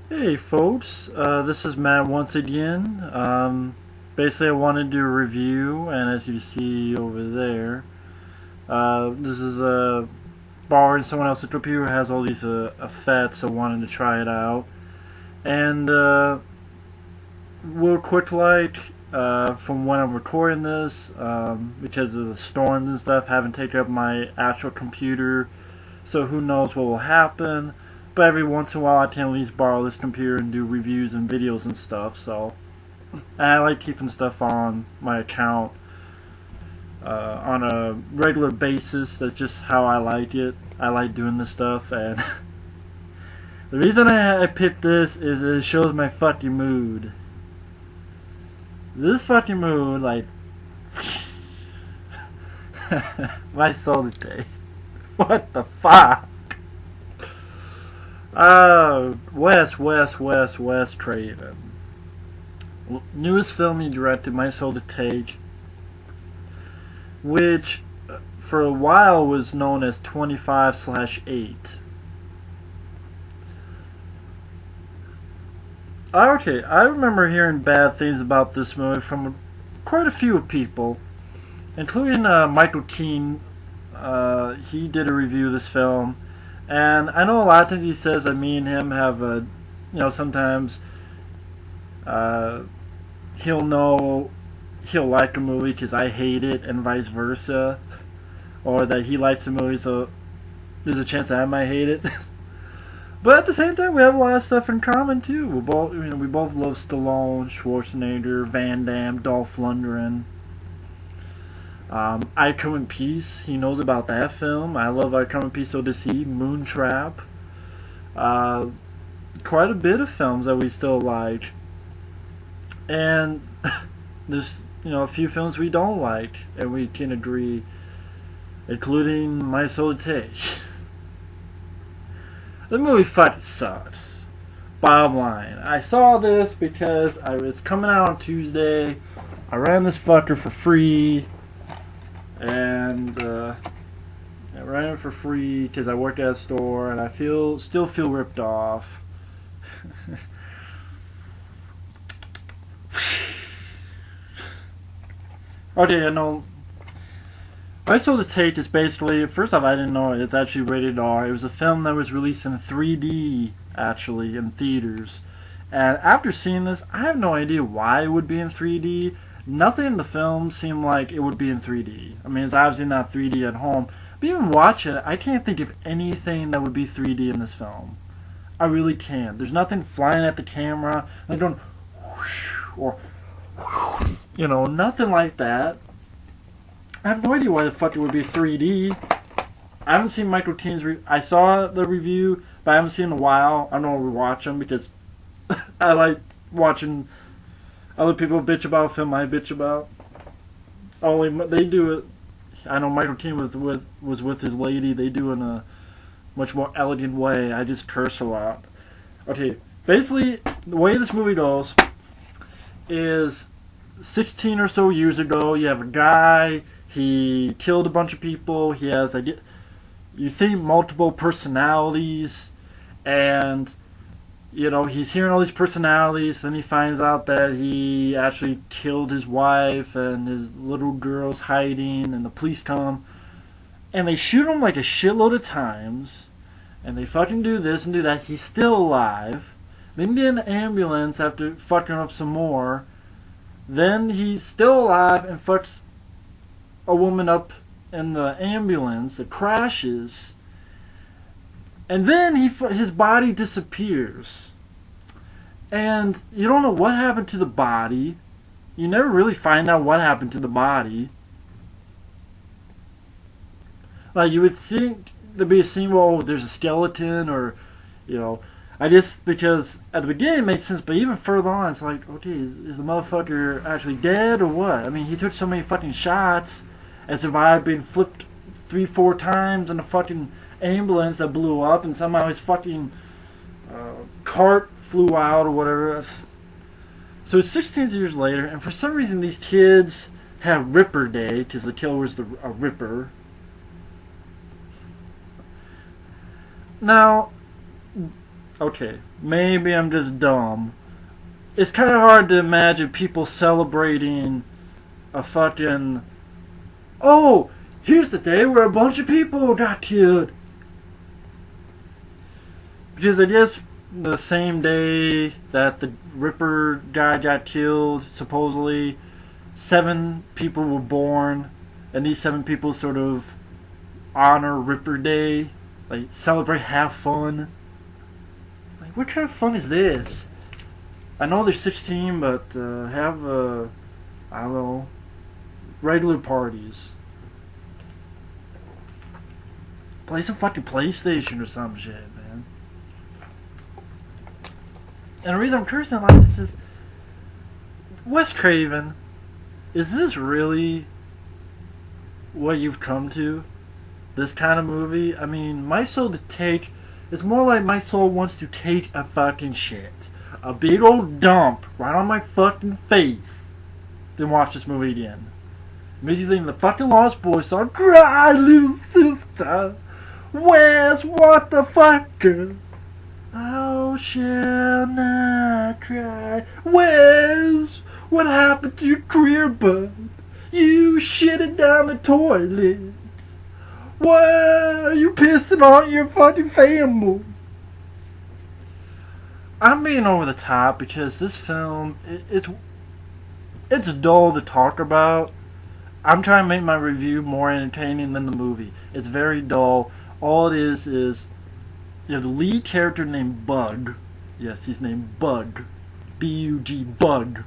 Hey folks, this is Matt once again. Basically I wanted to do a review, and as you see over there, this is borrowing someone else's computer who has all these effects, so I wanted to try it out. And real quick from when I'm recording this, because of the storms and stuff, haven't taken up my actual computer, so who knows what will happen. But every once in a while I can at least borrow this computer and do reviews and videos and stuff, so and I like keeping stuff on my account on a regular basis. That's just how I like it. I like doing this stuff, and the reason I picked this is it shows my fucking mood. This fucking mood, like, my soul today. What the fuck? Wes Craven. Newest film he directed, My Soul to Take, which for a while was known as 25/8. Okay, I remember hearing bad things about this movie from quite a few people, including Michael Keane. He did a review of this film, and I know a lot of things he says that me and him have sometimes he'll like a movie because I hate it, and vice versa, or that he likes the movie, so there's a chance that I might hate it. But at the same time, we have a lot of stuff in common too. We both love Stallone, Schwarzenegger, Van Damme, Dolph Lundgren. I Come in Peace. He knows about that film. I love I Come in Peace. So does he. Moontrap. Quite a bit of films that we still like, and there's a few films we don't like, and we can agree, including My Soul to Take. The movie fucking sucks. Bottom line, I saw this because it's coming out on Tuesday. I ran this fucker for free, and I ran it for free because I work at a store, and I still feel ripped off. Okay, I know. My Soul to Take is basically, first off, I didn't know it's actually rated R. It was a film that was released in 3D, actually, in theaters. And after seeing this, I have no idea why it would be in 3D. Nothing in the film seemed like it would be in 3D. I mean, it's obviously not 3D at home. But even watching it, I can't think of anything that would be 3D in this film. I really can't. There's nothing flying at the camera, like going whoosh, or nothing like that. I have no idea why the fuck it would be 3D. I haven't seen Michael Keane's I saw the review, but I haven't seen it in a while. I don't want to rewatch them because I like watching other people bitch about a film I bitch about. Only they do it. I know Michael Keane was with his lady. They do it in a much more elegant way. I just curse a lot. Okay, basically the way this movie goes is 16 or so years ago. You have a guy. He killed a bunch of people. He has, you think, multiple personalities, and he's hearing all these personalities. Then he finds out that he actually killed his wife, and his little girl's hiding, and the police come, and they shoot him like a shitload of times, and they fucking do this and do that. He's still alive. Then they get an ambulance after fucking up some more. Then he's still alive and fucks a woman up in the ambulance. It crashes, and then his body disappears, and you don't know what happened to the body. You never really find out what happened to the body. Like, you would think there'd be a scene where there's a skeleton, or I guess because at the beginning it made sense, but even further on it's like, okay, is the motherfucker actually dead or what? I mean, he took so many fucking shots and survived being flipped 3-4 times in a fucking ambulance that blew up, and somehow his fucking cart flew out or whatever. So it's 16 years later, and for some reason these kids have Ripper Day because the killer was a Ripper. Now, okay, maybe I'm just dumb. It's kind of hard to imagine people celebrating a fucking, oh, here's the day where a bunch of people got killed. Because I guess the same day that the Ripper guy got killed, supposedly 7 people were born, and these 7 people sort of honor Ripper Day, like celebrate, have fun. Like, what kind of fun is this? I know they're 16, but have I don't know, regular parties. Play some fucking PlayStation or some shit, man. And the reason I'm cursing like this is Wes Craven. Is this really what you've come to? This kind of movie? I mean, my soul to take. It's more like my soul wants to take a fucking shit. A big old dump right on my fucking face. Then watch this movie again. Makes you think the fucking Lost Boys song. Cry, little sister. Wes, what the fuck? Oh, shall not cry. Wes, what happened to your career, bud? You shitted down the toilet. Why you pissing on your fucking family? I'm being over the top because this film, it's dull to talk about. I'm trying to make my review more entertaining than the movie. It's very dull. All it is you have the lead character named Bug. Yes, he's named Bug. B-U-G, Bug.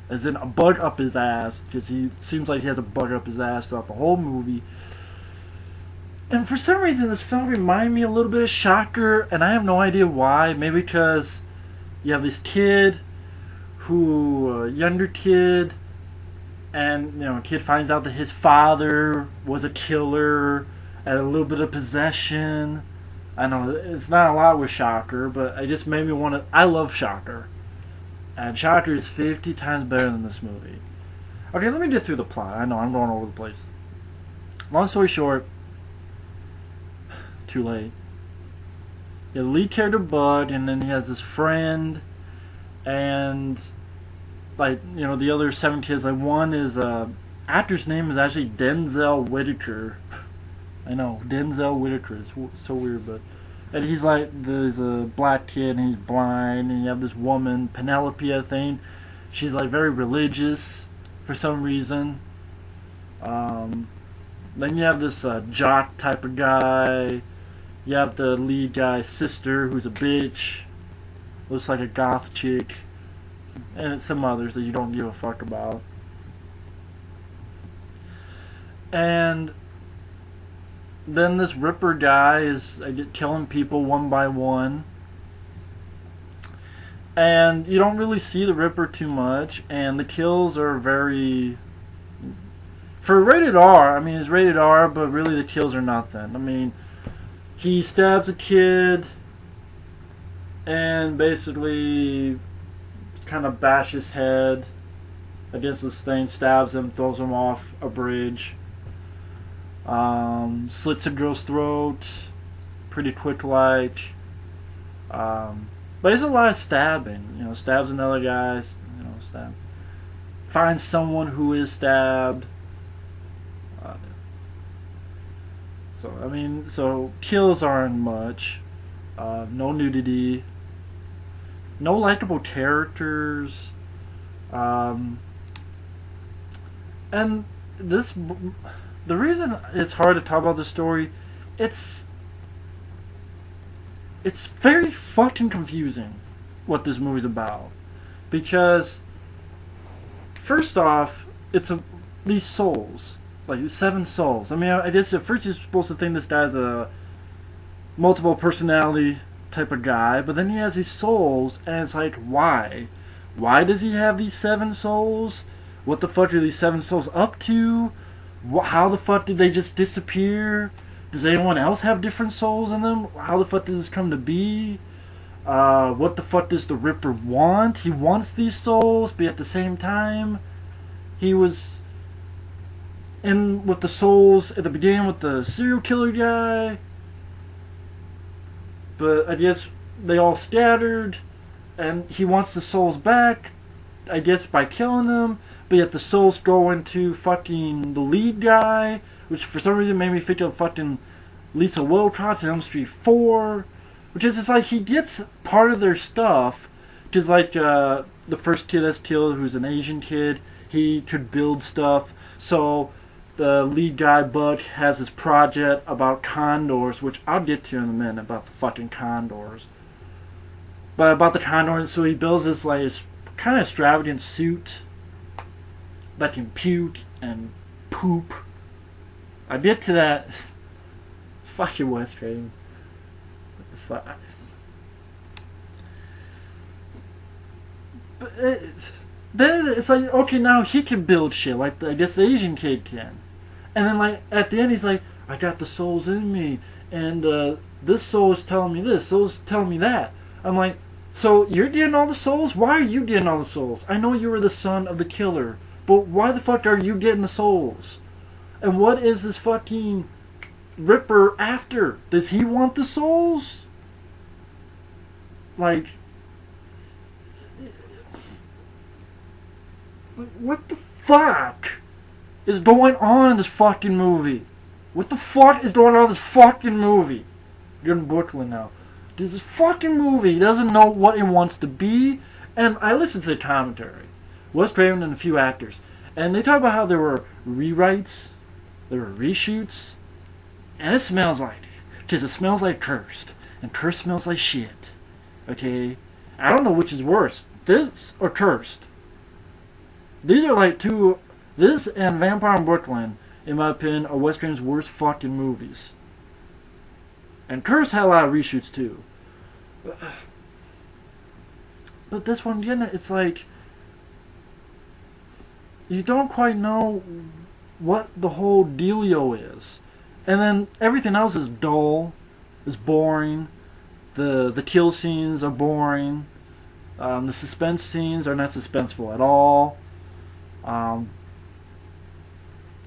As in a bug up his ass, because he seems like he has a bug up his ass throughout the whole movie. And for some reason this film reminded me a little bit of Shocker, and I have no idea why. Maybe because you have this kid who, younger kid, and you know, a kid finds out that his father was a killer, and a little bit of possession. I know it's not a lot with Shocker, but it just made me want to. I love Shocker, and Shocker is 50 times better than this movie. Okay, let me get through the plot. I know I'm going over the place. Long story short, too late. You have the lead character Bug, and then he has this friend, and like, you know, the other 7 kids. Like, one is actor's name is actually Denzel Whitaker. I know, Denzel Whitaker is so weird, but and he's like, there's a black kid and he's blind, and you have this woman, Penelope, I think. She's like very religious for some reason. Then you have this jock type of guy. You have the lead guy's sister, who's a bitch, looks like a goth chick, and some others that you don't give a fuck about. And then this Ripper guy is killing people one by one, and you don't really see the Ripper too much, and the kills are very, for rated R, I mean, it's rated R, but really the kills are nothing. I mean, he stabs a kid and basically kind of bashes his head against this thing, stabs him, throws him off a bridge. Slits a girl's throat, pretty quick like. But there's a lot of stabbing. You know, stabs another guy. You know, stab. Finds someone who is stabbed. So I mean, so kills aren't much. No nudity. No likable characters. And this. The reason it's hard to talk about the story, it's very fucking confusing what this movie's about. Because first off, it's these souls, like 7 souls. I mean, I guess at first you're supposed to think this guy's a multiple personality type of guy, but then he has these souls, and it's like, why? Why does he have these 7 souls? What the fuck are these 7 souls up to? How the fuck did they just disappear? Does anyone else have different souls in them? How the fuck did this come to be? What the fuck does the Ripper want? He wants these souls, but at the same time, he was in with the souls at the beginning with the serial killer guy. But I guess they all scattered, and he wants the souls back, I guess by killing them, but yet the souls go into fucking the lead guy, which for some reason made me think of fucking Lisa Wilcox in Elm Street 4, which is just like he gets part of their stuff, just like the first kid that's killed, who's an Asian kid, he could build stuff, so the lead guy, Buck, has this project about condors, which I'll get to in a minute about the fucking condors. But about the condors, so he builds this like kind of extravagant suit that can puke and poop. I get to that. Fucking Wes Craven. What the fuck? But then it's like, okay, now he can build shit like I guess the Asian kid can. And then like at the end he's like, I got the souls in me, and this soul is telling me this, soul's telling me that. I'm like, so you're getting all the souls? Why are you getting all the souls? I know you were the son of the killer, but why the fuck are you getting the souls? And what is this fucking Ripper after? Does he want the souls? Like, what the fuck is going on in this fucking movie? What the fuck is going on in this fucking movie? You're in Brooklyn now. This fucking movie doesn't know what it wants to be, and I listened to the commentary. Wes Craven and a few actors, and they talk about how there were rewrites, there were reshoots, and it smells like it. Because it smells like Cursed, and Cursed smells like shit. Okay? I don't know which is worse, this or Cursed. These are like two, this and Vampire in Brooklyn, in my opinion, are Wes Craven's worst fucking movies. And Curse had a lot of reshoots too. But this one, again, it's like, you don't quite know what the whole dealio is. And then everything else is dull, is boring. The kill scenes are boring. The suspense scenes are not suspenseful at all.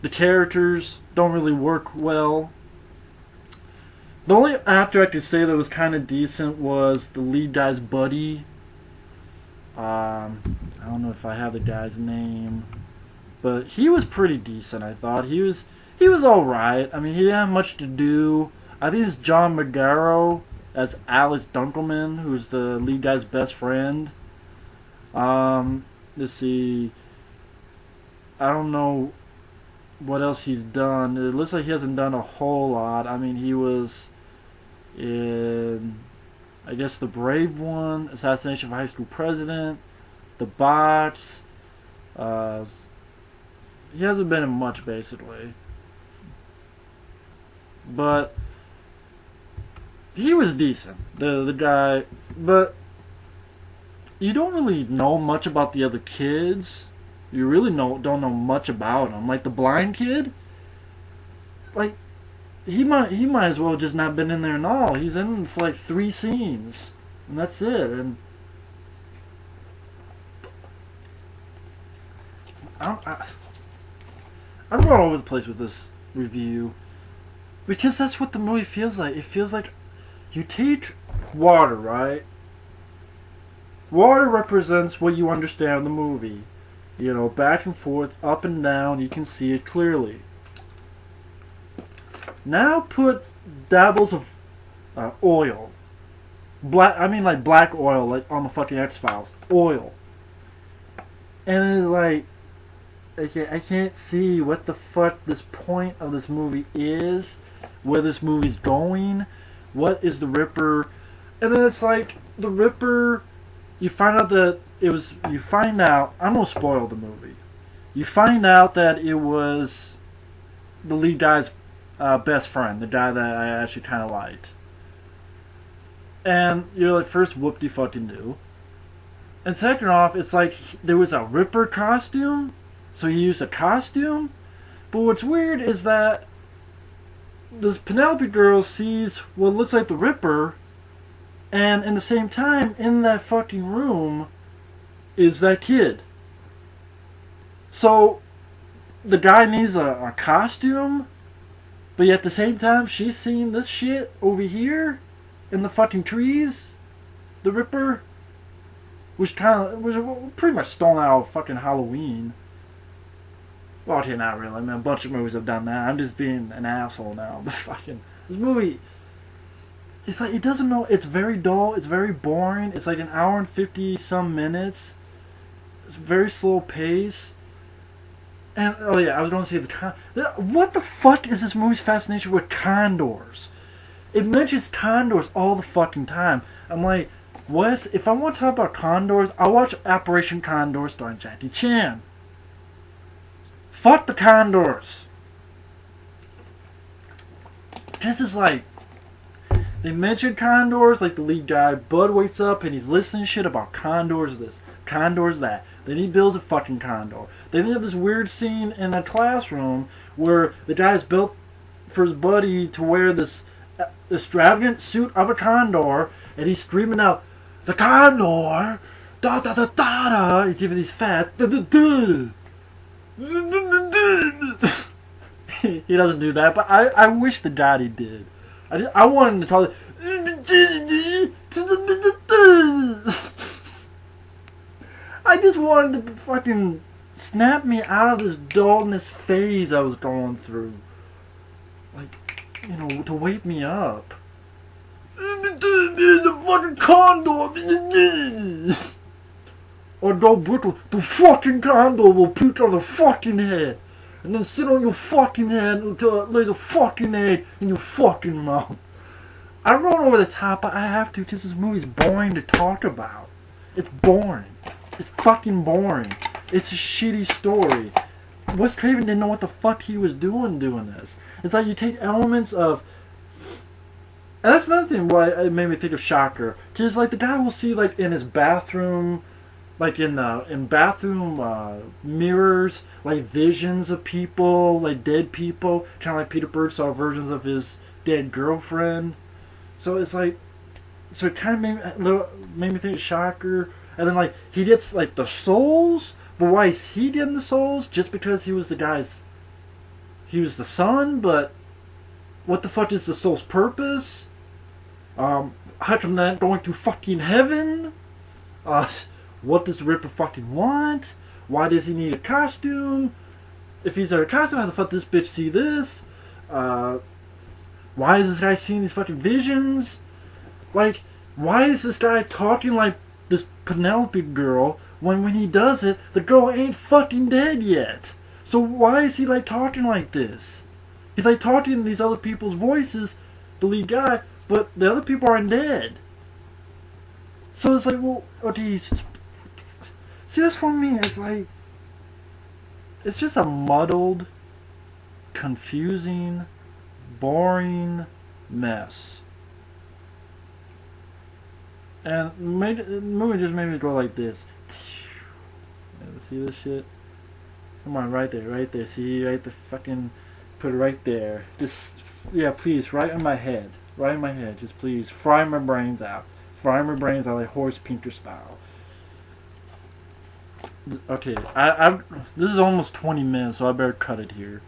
The characters don't really work well. The only actor I could say that was kind of decent was the lead guy's buddy. I don't know if I have the guy's name, but he was pretty decent. I thought he was all right. I mean, he didn't have much to do. I think it's John Magaro as Alice Dunkelman, who's the lead guy's best friend. Let's see. I don't know what else he's done. It looks like he hasn't done a whole lot. I mean, he was in, I guess, The Brave One, Assassination of a High School President, The Box. He hasn't been in much, basically. But he was decent, the guy. But you don't really know much about the other kids. You really don't know much about them. Like the blind kid, like he might as well just not been in there at all. He's in for like 3 scenes, and that's it. And I'm going over the place with this review because that's what the movie feels like. It feels like you take water, right? Water represents what you understand in the movie. You know, back and forth, up and down, you can see it clearly. Now put dabbles of oil. Like black oil, like on the fucking X-Files. Oil. And it's like, okay, I can't see what the fuck this point of this movie is, where this movie's going, what is the Ripper, and then it's like, the Ripper, you find out that I'm gonna spoil the movie. You find out that it was the lead guy's best friend, the guy that I actually kind of liked. And you're like, first, whoop-de-fucking-do. And second off, it's like, there was a Ripper costume, so he used a costume. But what's weird is that this Penelope girl sees what looks like the Ripper, and in the same time, in that fucking room, is that kid. So, the guy needs a costume, but yet at the same time, she's seeing this shit over here in the fucking trees. the Ripper was pretty much stolen out of fucking Halloween. Well, okay, not really. I mean, a bunch of movies have done that. I'm just being an asshole now. But fucking this movie, it's like it doesn't know. It's very dull. It's very boring. It's like an hour and 50 some minutes. It's very slow pace. And oh yeah, I was going to say what the fuck is this movie's fascination with condors? It mentions condors all the fucking time. I'm like, Wes, if I want to talk about condors, I'll watch Operation Condor starring Jackie Chan. Fuck the condors. This is like, they mention condors, like the lead guy, Bud wakes up and he's listening shit about condors this, condors that. Then he builds a fucking condor. Then they have this weird scene in a classroom where the guy is built for his buddy to wear this extravagant suit of a condor, and he's screaming out, "The condor! Da da da da da!" He's giving these fats. Da, da, da. He doesn't do that, but I wish the daddy did. I want him to talk. I just wanted to fucking snap me out of this dullness phase I was going through. Like, you know, to wake me up. The fucking condor! Or don't brittle, the fucking condor will puke on the fucking head. And then sit on your fucking head until it lays a fucking egg in your fucking mouth. I wrote over the top, but I have to because this movie's boring to talk about. It's boring. It's fucking boring. It's a shitty story. Wes Craven didn't know what the fuck he was doing this. It's like you take elements of... And that's another thing why it made me think of Shocker. Because like the guy will see like in his bathroom... Like in bathroom mirrors, like visions of people, like dead people, kind of like Peter Berg saw versions of his dead girlfriend. So it's like, so it kind of made me think of Shocker. And then like he gets like the souls, but why is he getting the souls? Just because he was he was the son. But what the fuck is the soul's purpose? How come they're not going to fucking heaven? What does the Ripper fucking want? Why does he need a costume? If he's in a costume, how the fuck does this bitch see this? Why is this guy seeing these fucking visions? Like, why is this guy talking like this Penelope girl when he does it, the girl ain't fucking dead yet? So why is he like talking like this? He's like talking in these other people's voices, the lead guy, but the other people aren't dead. So it's like, well, okay, see, that's for me, it's like, it's just a muddled, confusing, boring mess. And the movie just made me go like this. See this shit? Come on, right there. See, right there, fucking, put it right there. Just, yeah, please, right in my head. Right in my head, just please, fry my brains out. Fry my brains out like Horace Pinter style. Okay, this is almost 20 minutes, so I better cut it here.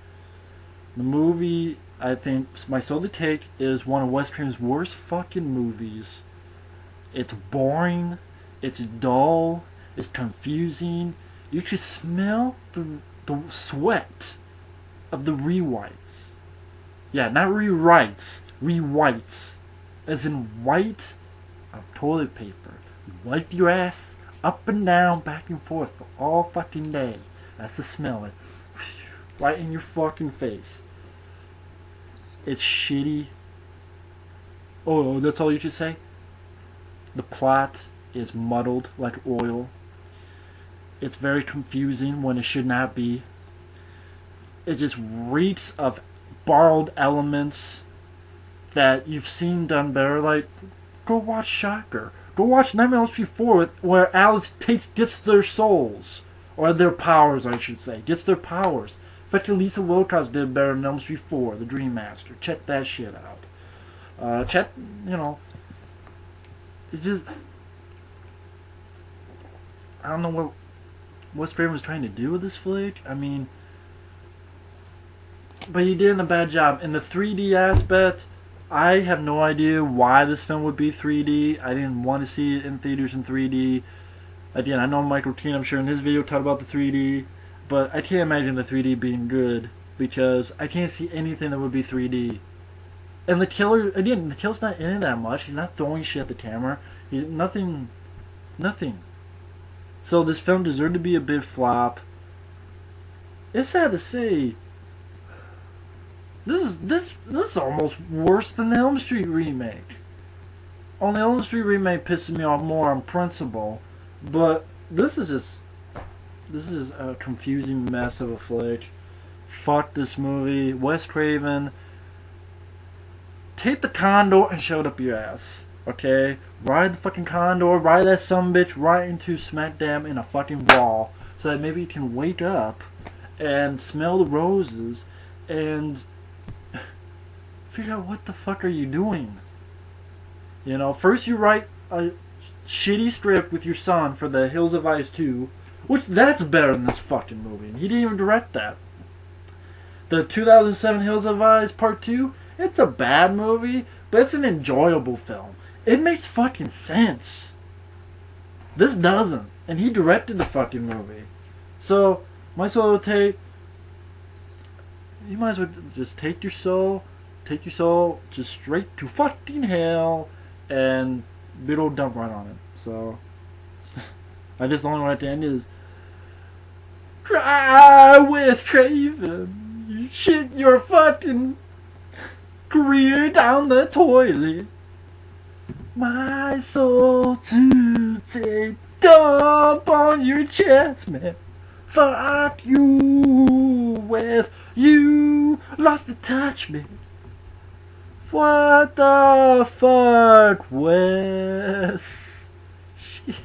The movie, I think, my solely take, is one of Wes Craven's worst fucking movies. It's boring, it's dull, it's confusing. You can smell the sweat of the rewrites. Yeah, not rewrites, rewrites. As in white of toilet paper. You wipe your ass up and down, back and forth for all fucking day. That's the smell. Like, right in your fucking face. It's shitty. Oh, that's all you can say? The plot is muddled like oil. It's very confusing when it should not be. It just reeks of borrowed elements that you've seen done better. Like, go watch Shocker. Go watch Nightmare on Elm Street 4 where Alice gets their souls. Or their powers, I should say. Gets their powers. Fucking Lisa Wilcox did better than Elm Street 4, the Dream Master. Check that shit out. Check, you know. It just... I don't know what Wes Craven was trying to do with this flick. I mean... But he did a bad job. In the 3D aspect, I have no idea why this film would be 3D. I didn't want to see it in theaters in 3D. Again, I know Michael Keane, I'm sure in his video talked about the 3D, but I can't imagine the 3D being good because I can't see anything that would be 3D. And the killer, again, the killer's not in it that much. He's not throwing shit at the camera. He's nothing. So this film deserved to be a big flop. It's sad to say. This is almost worse than the Elm Street remake. On the Elm Street remake pisses me off more on principle, but this is a confusing mess of a flick. Fuck this movie. Wes Craven, take the condor and shove it up your ass. Okay? Ride the fucking condor, ride that sumbitch right into smack dab in a fucking wall so that maybe you can wake up and smell the roses and figure out what the fuck are you doing. You know, first you write a shitty script with your son for the Hills of Ice 2, which that's better than this fucking movie. And he didn't even direct that. The 2007 Hills of Ice Part 2, it's a bad movie, but it's an enjoyable film. It makes fucking sense. This doesn't. And he directed the fucking movie. So, my soul take, you might as well just take your soul just straight to fucking hell and big old dump right on it. So, I just the only way to end is, cry, Wes Craven, you shit your fucking career down the toilet. My soul to take dump on your chest, man. Fuck you, Wes. You lost the touch, man. What the fuck, Wes? Shit.